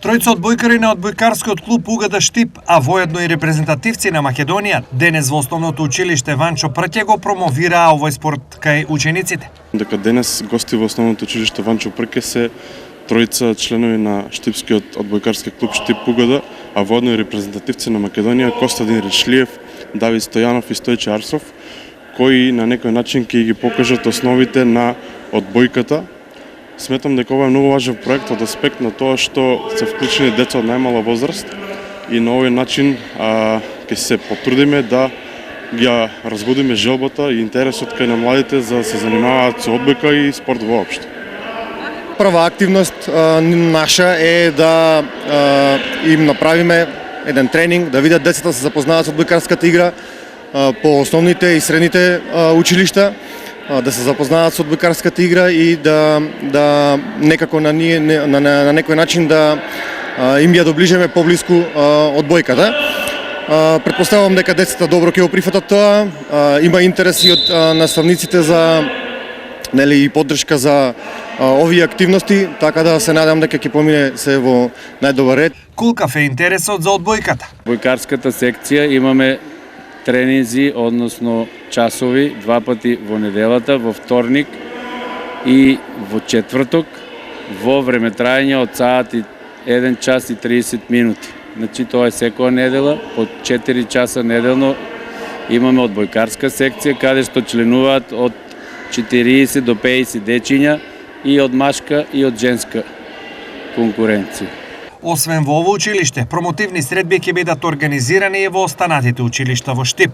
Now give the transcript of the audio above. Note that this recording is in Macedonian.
Тројца одбојкари на одбојкарскиот клуб УГД Штип, а воедно и репрезентативци на Македонија, денес во основното училиште Ванчо Прке го промовираа овој спорт кај учениците. Дека денес гости во основното училиште Ванчо Прке се тројца членови на Штипскиот одбојкарски клуб Штип УГД, а воедно и репрезентативци на Македонија Костадин Речлиев, Давид Стојанов и Стојче Арсов, кои на некој начин ќе ги покажат основите на одбојката. Сметам дека ова е многу важен проект од аспект на тоа што се вклучени деца од најмала возраст и на овој начин ќе се потрудиме да ги разбудиме желбата и интересот кај на младите за да се занимаваат со одбојка и спорт воопшто. Прва активност наша е да им направиме еден тренинг, да видат децата се запознаат со одбојкарската игра по основните и средните училишта, да се запознаат со одбојкарската игра и да некако на некој начин да им ја доближиме поблиску одбојката. Претпоставувам дека децата добро ќе го прифатат тоа, има интерес и од наставниците за и поддршка за овие активности, така да се надам дека ќе помине се во најдобар ред. Кулкав е интересот за одбојката. Одбојкарската секција имаме тренинзи, односно часови, два пати во неделата, во вторник и во четврток, во време трајање од саат и 1 час и 30 минути. Значи тоа е секоја недела, по 4 часа неделно имаме одбојкарска секција, каде што членуваат од 40 до 50 дечиња и од машка и од женска конкуренција. Освен во ово училиште, промотивни средби ќе бидат организирани и во останатите училишта во Штип.